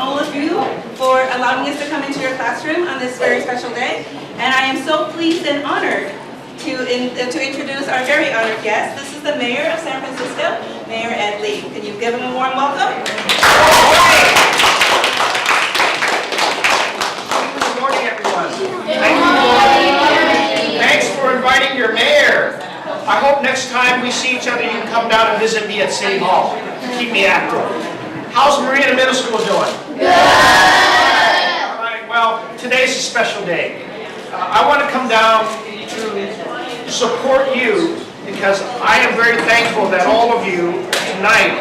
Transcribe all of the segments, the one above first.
all of you for allowing us to come into your classroom on this very special day. And I am so pleased and honored to introduce our very honored guest. This is the Mayor of San Francisco, Mayor Ed Lee. Can you give him a warm welcome? Good morning, everyone. Thanks for inviting your mayor. I hope next time we see each other, you can come down and visit me at City Hall. Keep me active. How's Marina Middle School doing? Good. All right, well, today's a special day. I want to come down to support you because I am very thankful that all of you tonight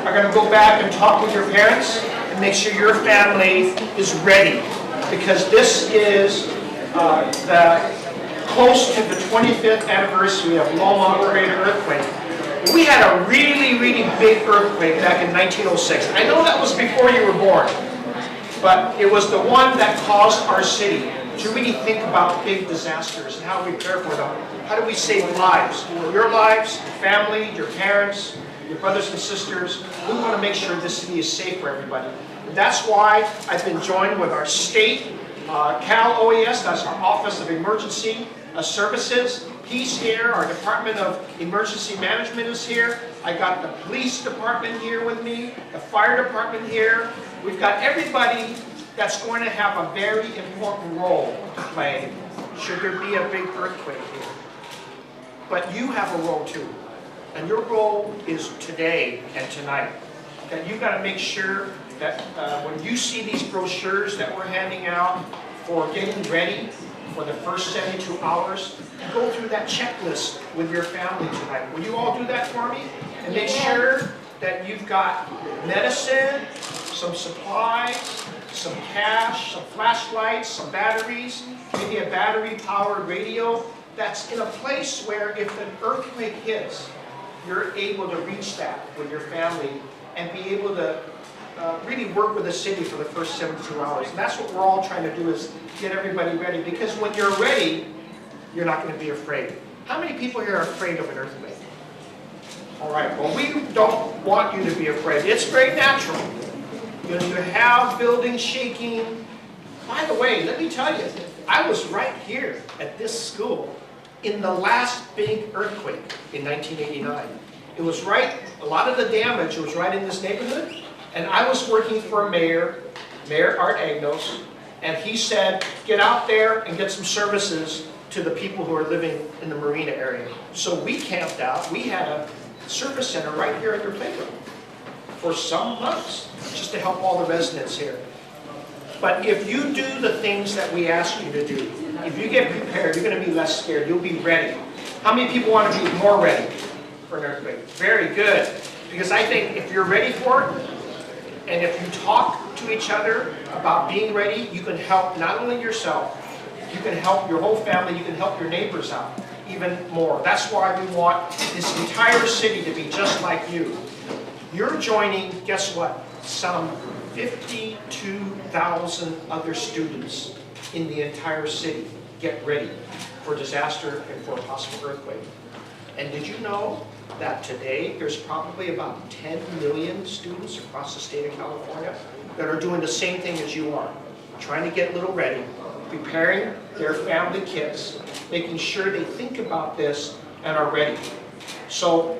are going to go back and talk with your parents and make sure your family is ready, because this is close to the 25th anniversary of Loma Prieta earthquake. We had a really, really big earthquake back in 1906. I know that was before you were born, but it was the one that caused our city to really think about big disasters and how we prepare for them. How do we save lives? Your lives, your family, your parents, your brothers and sisters. We want to make sure this city is safe for everybody. And that's why I've been joined with our state, Cal OES, that's our Office of Emergency Services. He's here. Our Department of Emergency Management is here. I got the police department here with me, the fire department here. We've got everybody that's going to have a very important role to play should there be a big earthquake here. But you have a role too. And your role is today and tonight. That you've got to make sure that when you see these brochures that we're handing out for getting ready for the first 72 hours, go through that checklist with your family tonight. Will you all do that for me? And make sure that you've got medicine, some supplies, some cash, some flashlights, some batteries, maybe a battery-powered radio that's in a place where if an earthquake hits, you're able to reach that with your family and be able to really work with the city for the first 72 hours. And that's what we're all trying to do, is get everybody ready. Because when you're ready, you're not going to be afraid. How many people here are afraid of an earthquake? All right, well, we don't want you to be afraid. It's very natural. You know, you have buildings shaking. By the way, let me tell you, I was right here at this school in the last big earthquake in 1989. It was right, a lot of the damage was right in this neighborhood. And I was working for Mayor Art Agnos, and he said, get out there and get some services to the people who are living in the Marina area. So we camped out. We had a service center right here at your playground for some months, just to help all the residents here. But if you do the things that we ask you to do, if you get prepared, you're going to be less scared. You'll be ready. How many people want to be more ready for an earthquake? Very good. Because I think if you're ready for it, and if you talk to each other about being ready, you can help not only yourself, you can help your whole family, you can help your neighbors out even more. That's why we want this entire city to be just like you. You're joining, guess what? Some 52,000 other students in the entire city get ready for disaster and for a possible earthquake. And did you know that today there's probably about 10 million students across the state of California that are doing the same thing as you are, trying to get a little ready, preparing their family kits, making sure they think about this and are ready. So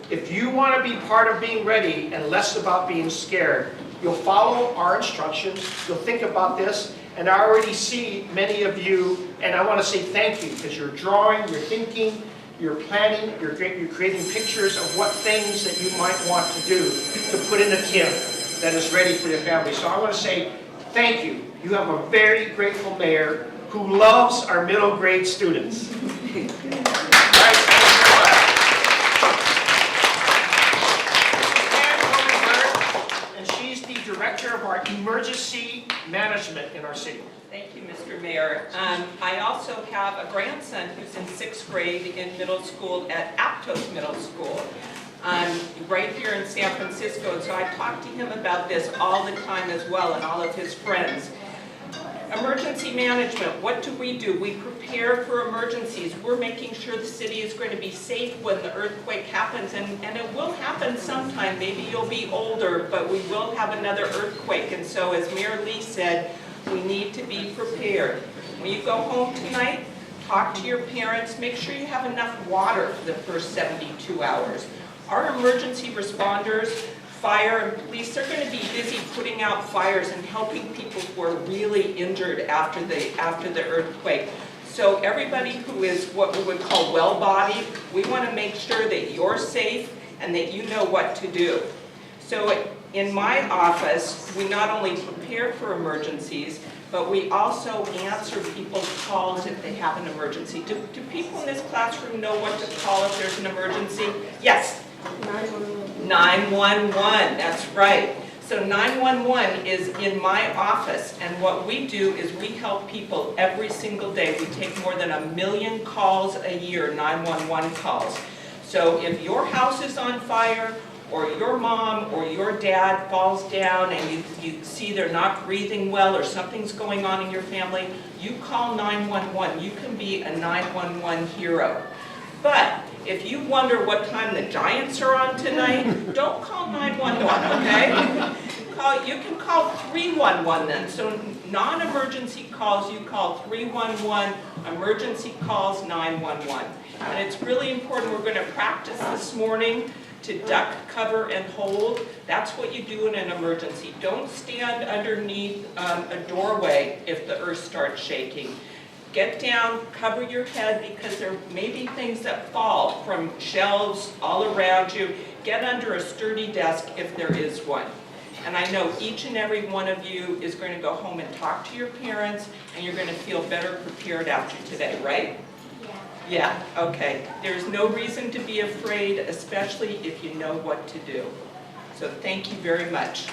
if you want to be part of being ready and less about being scared, you'll follow our instructions, you'll think about this, and I already see many of you, and I want to say thank you, because you're drawing, you're thinking, you're planning, you're creating pictures of what things that you might want to do to put in a kit that is ready for your family. So I want to say thank you. You have a very grateful mayor who loves our middle grade students. And she's the director of our emergency management in our city. Thank you, Mr. Mayor. I also have a grandson who's in 6th grade in middle school at Aptos Middle School, right here in San Francisco. And so I talk to him about this all the time as well, and all of his friends. Emergency management, what do? We prepare for emergencies. We're making sure the city is going to be safe when the earthquake happens, and it will happen sometime. Maybe you'll be older, but we will have another earthquake. And so, as Mayor Lee said, we need to be prepared. When you go home tonight, talk to your parents. Make sure you have enough water for the first 72 hours. Our emergency responders, fire and police, they're going to be busy putting out fires and helping people who are really injured after the earthquake. So everybody who is what we would call well-bodied, we want to make sure that you're safe and that you know what to do. So in my office, we not only prepare for emergencies, but we also answer people's calls if they have an emergency. Do people in this classroom know what to call if there's an emergency? Yes? 911. 911, that's right. So 911 is in my office, and what we do is we help people every single day. We take more than 1 million calls a year, 911 calls. So if your house is on fire, or your mom or your dad falls down and you see they're not breathing well or something's going on in your family, you call 911. You can be a 911 hero. But if you wonder what time the Giants are on tonight, don't call 911, okay? You can call 311 then. So non-emergency calls, you call 311, emergency calls 911. And it's really important. We're going to practice this morning to duck, cover, and hold. That's what you do in an emergency. Don't stand underneath a doorway if the earth starts shaking. Get down, cover your head, because there may be things that fall from shelves all around you. Get under a sturdy desk if there is one. And I know each and every one of you is going to go home and talk to your parents, and you're going to feel better prepared after today, right? Yeah, okay. There's no reason to be afraid, especially if you know what to do. So thank you very much.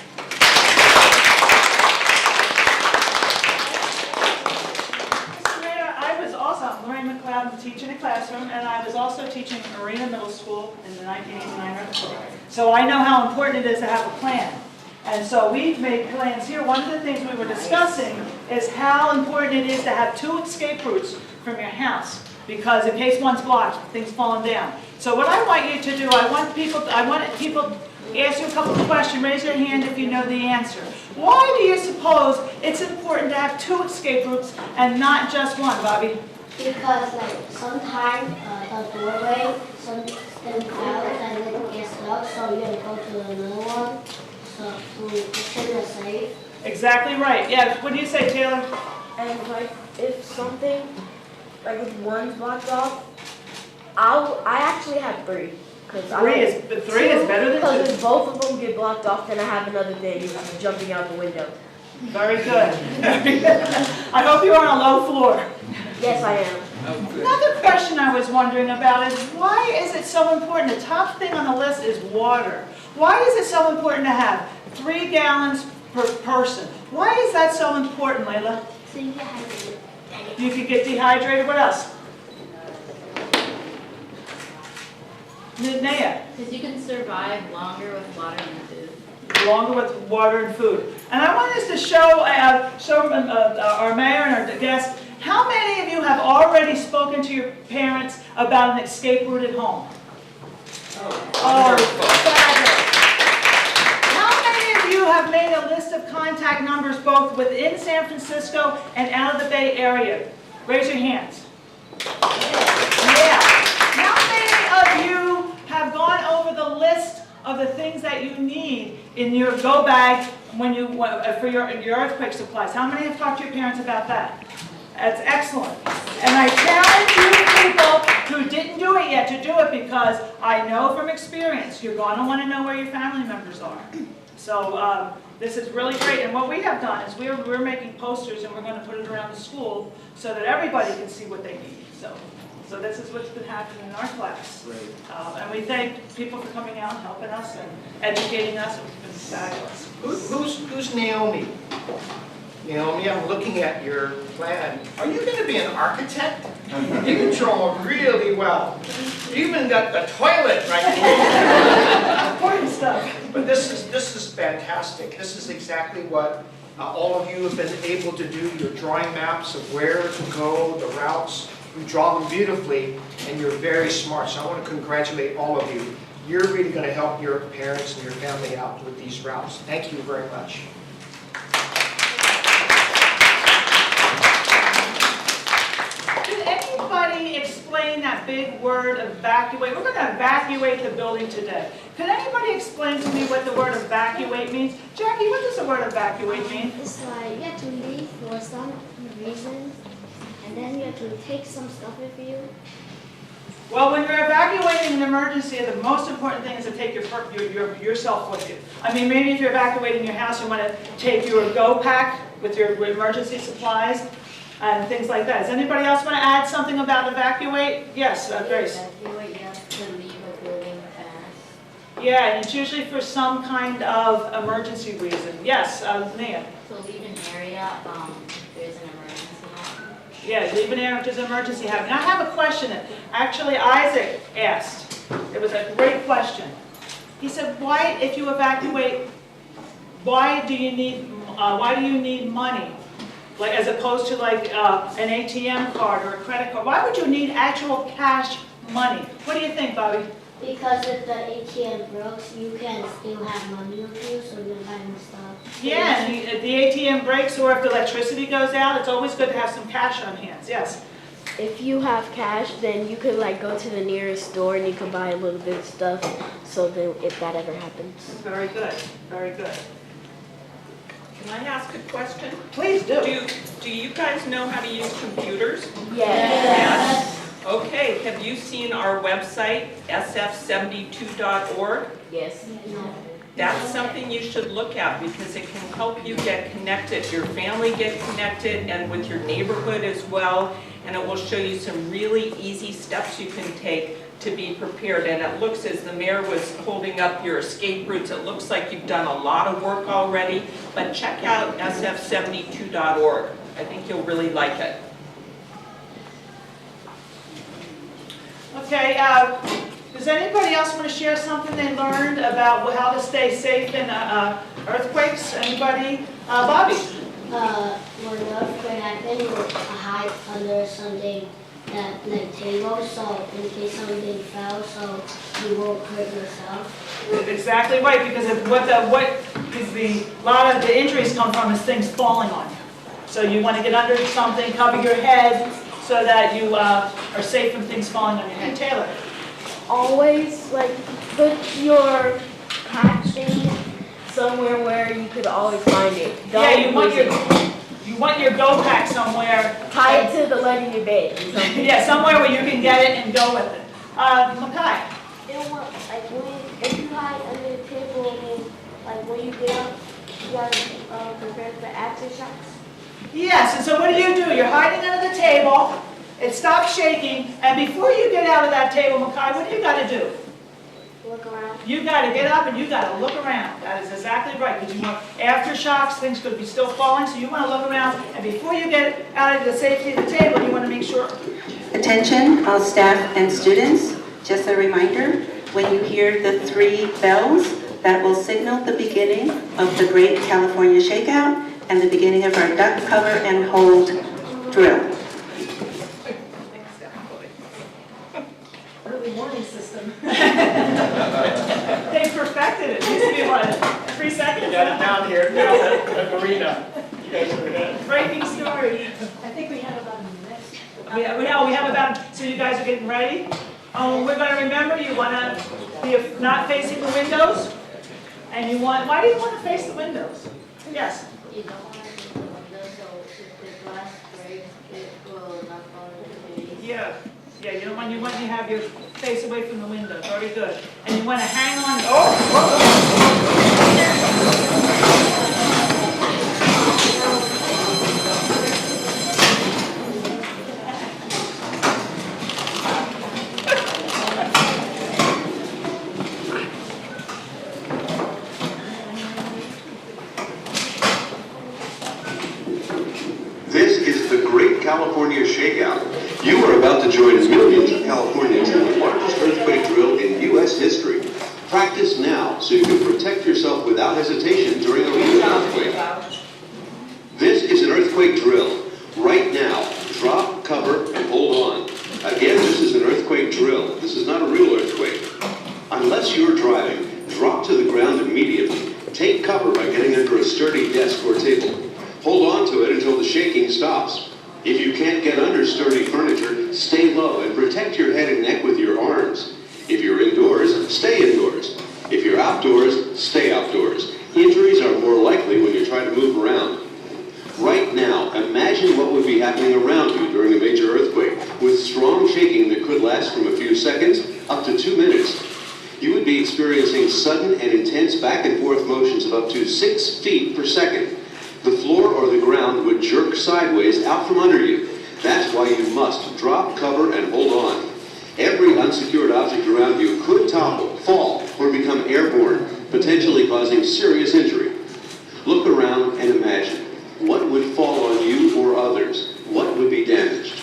Mr. Mayor, I was also, Lorraine McLeod, teaching a classroom, and I was also teaching Marina Middle School in the 1989 earthquake. So I know how important it is to have a plan. And so we've made plans here. One of the things we were discussing is how important it is to have 2 escape routes from your house. Because in case one's blocked, things falling down. So what I want you to do, I want people to ask you a couple of questions. Raise your hand if you know the answer. Why do you suppose it's important to have 2 escape routes and not just one, Bobby? Because sometimes the doorway, something out and it gets stuck, so you gotta go to another one, so to keep it safe. Exactly right. Yeah. What do you say, Taylor? And if something if one's blocked off, I actually have 3. Three is better than 2. Because if both of them get blocked off, then I have another thing jumping out the window. Very good. Very good. I hope you're on a low floor. Yes, I am. Another question I was wondering about is why is it so important? The top thing on the list is water. Why is it so important to have 3 gallons per person? Why is that so important, Layla? So you get hydrated. You could get dehydrated. What else? Naya? Because you can survive longer with water and food. Longer with water and food. And I want us to show our mayor and our guests, how many of you have already spoken to your parents about an escape route at home? Oh, fabulous. How many of you have made a list of contact numbers both within San Francisco and out of the Bay Area? Raise your hands. Yeah. How many of you have gone over the list of the things that you need in your go bag when you for your earthquake supplies? How many have talked to your parents about that? That's excellent. And I challenge you people who didn't do it yet to do it, because I know from experience you're going to want to know where your family members are. So this is really great. And what we have done is we're making posters, and we're going to put it around the school so that everybody can see what they need. So this is what's been happening in our class. Great. And we thank people for coming out and helping us and educating us. It's been fabulous. Who's Naomi? Naomi, I'm looking at your plan. Are you going to be an architect? You can draw really well. You even got the toilet right here. Important stuff. But this is fantastic. This is exactly what All of you have been able to do your drawing maps of where to go, the routes. You draw them beautifully, and you're very smart. So I want to congratulate all of you. You're really going to help your parents and your family out with these routes. Thank you very much. Could anybody explain that big word evacuate? We're going to evacuate the building today. Could anybody explain to me what the word evacuate means? Jackie, what does the word evacuate mean? It's like you have to leave for some reason, and then you have to take some stuff with you. Well, when you're evacuating an emergency, the most important thing is to take yourself with you. I mean, maybe if you're evacuating your house, you want to take your go pack with your emergency supplies and things like that. Does anybody else want to add something about evacuate? Yes, Grace. Evacuate, you have to leave a building fast. Yeah, and it's usually for some kind of emergency reason. Yes, Nia. So leave an area, there's an emergency. Yeah, leave an area if there's an emergency happening. I have a question that actually Isaac asked. It was a great question. He said, why, if you evacuate, why do you need money? Like, as opposed to like an ATM card or a credit card. Why would you need actual cash money? What do you think, Bobby? Because if the ATM breaks, you can still have money with you, so you can buy more stuff. Yeah, and if the ATM breaks or if the electricity goes out, it's always good to have some cash on hands. Yes? If you have cash, then you could like go to the nearest store and you can buy a little bit of stuff. So then, if that ever happens. Very good. Very good. Can I ask a question? Please do. Do you guys know how to use computers? Yes. Okay, have you seen our website, sf72.org? Yes. That's something you should look at because it can help you get connected, your family get connected, and with your neighborhood as well. And it will show you some really easy steps you can take to be prepared. And it looks, as the mayor was holding up your escape routes, it looks like you've done a lot of work already. But check out sf72.org. I think you'll really like it. Okay, does anybody else want to share something they learned about how to stay safe in earthquakes? Anybody? Bobby? When the earthquake happened, you hide under something like table, so in case something fell, so you won't hurt yourself. Exactly right, because of a lot of the injuries come from is things falling on you. So you want to get under something, cover your head, so that you are safe from things falling on your head. Taylor? Always like put your pack thing somewhere where you could always find it. Yeah, you want your go pack somewhere. Tie it to the leg of your bed. Or something. Yeah, somewhere where you can get it and go with it. Makai? If you hide under the table, like when you get up, you gotta prepare for aftershocks. Yes, and so what do? You're hiding under the table, it stops shaking, and before you get out of that table, Makai, what do you got to do? Look around. You got to get up and you got to look around. That is exactly right, because you want aftershocks, things could be still falling, so you want to look around, and before you get out of the safety of the table, you want to make sure. Attention, all staff and students. Just a reminder, when you hear the 3 bells, that will signal the beginning of the Great California ShakeOut and the beginning of our duck cover and hold drill. Early warning system. They perfected it. It used to be what, 3 seconds? You got it down here at Marina. You guys are good. Breaking story. I think we have about a minute. We have about, so you guys are getting ready? We're going to remember you want to be not facing the windows. And you want, why do you want to face the windows? Yes? You don't want to use the window, so if the glass breaks, it will not fall into the trees. Yeah. Yeah, you want to have your face away from the window. Very good. And you want to hang on. Oh! This is the Great California ShakeOut. You are about to join millions of Californians in the largest earthquake drill in U.S. history. Practice now so you can protect yourself without hesitation during a recent earthquake. by getting under a sturdy desk or table. Hold on to it until the shaking stops. If you can't get under sturdy furniture, stay low and protect your head and neck with your arms. If you're indoors, stay indoors. If you're outdoors, stay outdoors. Injuries are more likely when you try to move around. Right now, imagine what would be happening around you during a major earthquake, with strong shaking that could last from a few seconds up to 2 minutes. You would be experiencing sudden and intense back and forth motions of up to 6 feet per second. The floor or the ground would jerk sideways out from under you. That's why you must drop, cover, and hold on. Every unsecured object around you could topple, fall, or become airborne, potentially causing serious injury. Look around and imagine. What would fall on you or others? What would be damaged?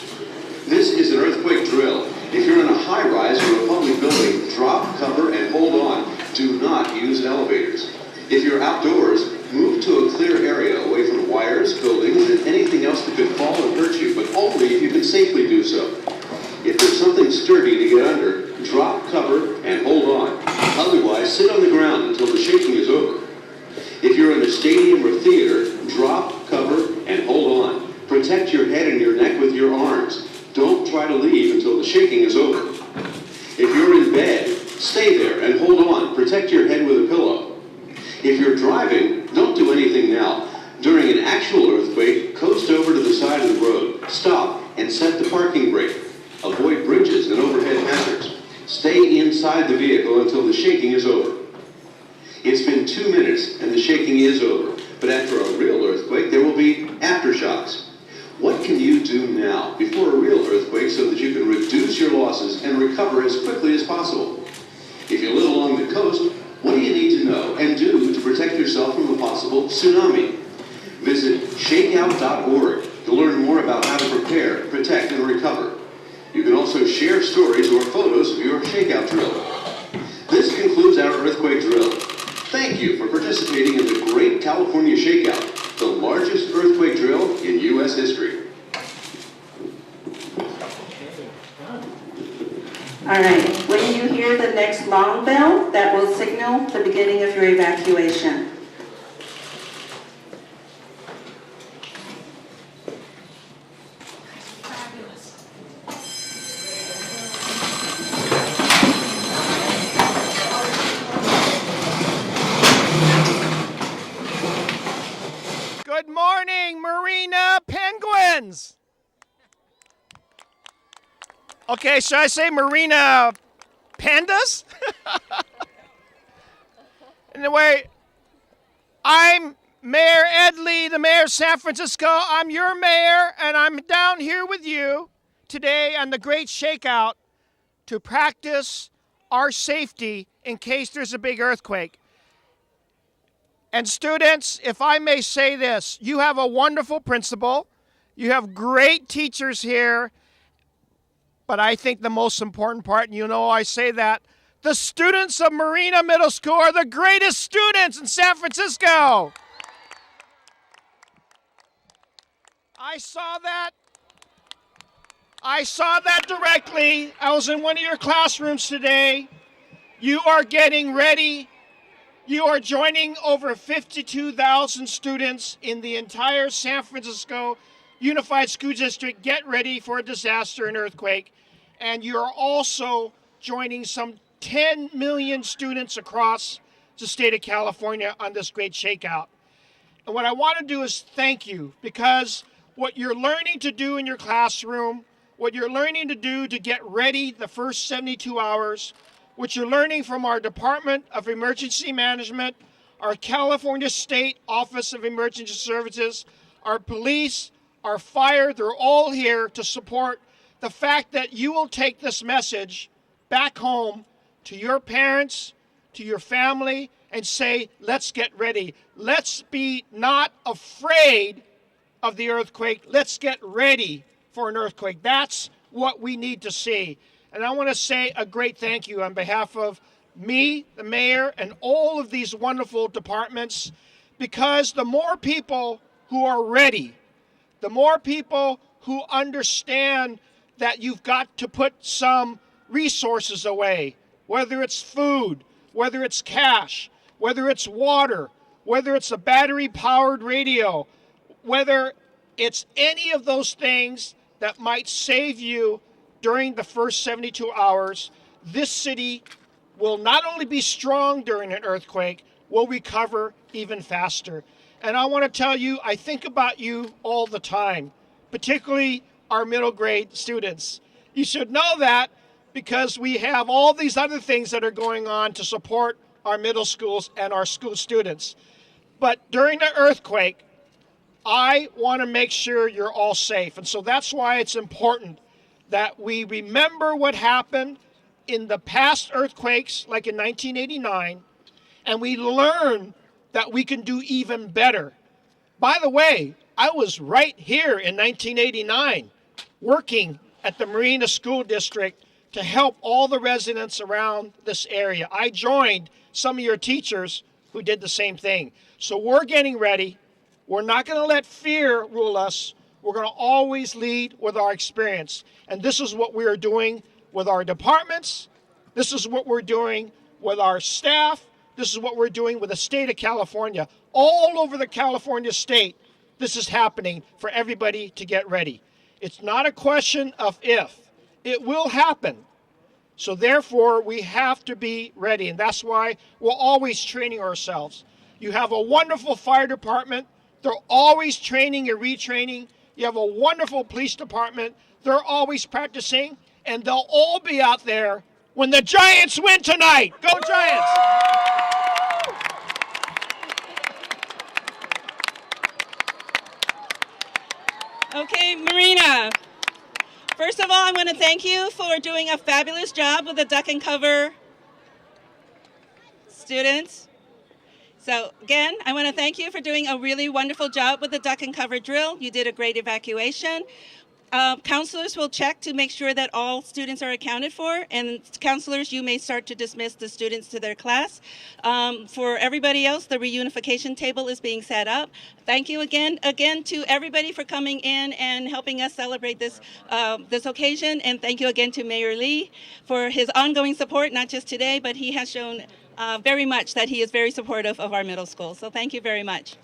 This is an earthquake drill. If you're in a high-rise or a public building, drop, cover, and hold on. Do not use elevators. If you're outdoors, move to a clear area away from wires, buildings, and anything else that could fall and hurt you, but only if you can safely do so. If there's something sturdy to get under, drop, cover, and hold on. Otherwise, sit on the ground until the shaking is over. If you're in a stadium or theater, drop, cover, and hold on. Protect your head and your neck with your arms. Don't try to leave until the shaking is over. If you're in bed, stay there and hold on. Protect your head with a pillow. If you're driving, don't do anything now. During an actual earthquake, coast over to the side of the road. Stop and set the parking brake. Avoid bridges and overhead hazards. Stay inside the vehicle until the shaking is over. It's been 2 minutes and the shaking is over, but after a real earthquake, there will be aftershocks. What can you do now before a real earthquake so that you can reduce your losses and recover as quickly as possible? If you live along the coast, what do you need to know and do to protect yourself from a possible tsunami? Visit shakeout.org to learn more about how to prepare, protect, and recover. You can also share stories or photos of your shakeout drill. This concludes our earthquake drill. Thank you for participating in the Great California ShakeOut, the largest earthquake drill in U.S. history. All right, when you hear the next long bell, that will signal the beginning of your evacuation. Good morning, Marina Penguins! Okay, should I say Marina Pandas? Anyway, I'm Mayor Ed Lee, the mayor of San Francisco. I'm your mayor, and I'm down here with you today on the Great Shakeout to practice our safety in case there's a big earthquake. And students, if I may say this, you have a wonderful principal, you have great teachers here, but I think the most important part, and you know I say that, the students of Marina Middle School are the greatest students in San Francisco. I saw that directly. I was in one of your classrooms today. You are getting ready. You are joining over 52,000 students in the entire San Francisco Unified School District. Get ready for a disaster and earthquake. And you're also joining some 10 million students across the state of California on this great shakeout. And what I want to do is thank you, because what you're learning to do in your classroom, what you're learning to do to get ready the first 72 hours, what you're learning from our Department of Emergency Management, our California State Office of Emergency Services, our police, our fire, they're all here to support the fact that you will take this message back home to your parents, to your family, and say, let's get ready. Let's be not afraid of the earthquake. Let's get ready for an earthquake. That's what we need to see. And I want to say a great thank you on behalf of me, the mayor, and all of these wonderful departments, because the more people who are ready, the more people who understand that you've got to put some resources away, whether it's food, whether it's cash, whether it's water, whether it's a battery-powered radio, whether it's any of those things that might save you during the first 72 hours, this city will not only be strong during an earthquake, will recover even faster. And I want to tell you, I think about you all the time, particularly our middle grade students. You should know that because we have all these other things that are going on to support our middle schools and our school students. But during the earthquake, I want to make sure you're all safe. And so that's why it's important that we remember what happened in the past earthquakes, like in 1989, and we learn that we can do even better. By the way, I was right here in 1989 working at the Marina School District to help all the residents around this area. I joined some of your teachers who did the same thing. So we're getting ready. We're not going to let fear rule us. We're going to always lead with our experience. And this is what we are doing with our departments. This is what we're doing with our staff. This is what we're doing with the state of California. All over the California state, this is happening for everybody to get ready. It's not a question of if. It will happen. So therefore, we have to be ready. And that's why we're always training ourselves. You have a wonderful fire department. They're always training and retraining. You have a wonderful police department. They're always practicing. And they'll all be out there when the Giants win tonight. Go Giants! Okay, Marina. First of all, I want to thank you for doing a fabulous job with the duck and cover students. So again, I want to thank you for doing a really wonderful job with the duck and cover drill. You did a great evacuation. Counselors will check to make sure that all students are accounted for, and counselors, you may start to dismiss the students to their class. For everybody else, the reunification table is being set up. Thank you again to everybody for coming in and helping us celebrate this this occasion, and thank you again to Mayor Lee for his ongoing support, not just today, but he has shown very much that he is very supportive of our middle school. So thank you very much.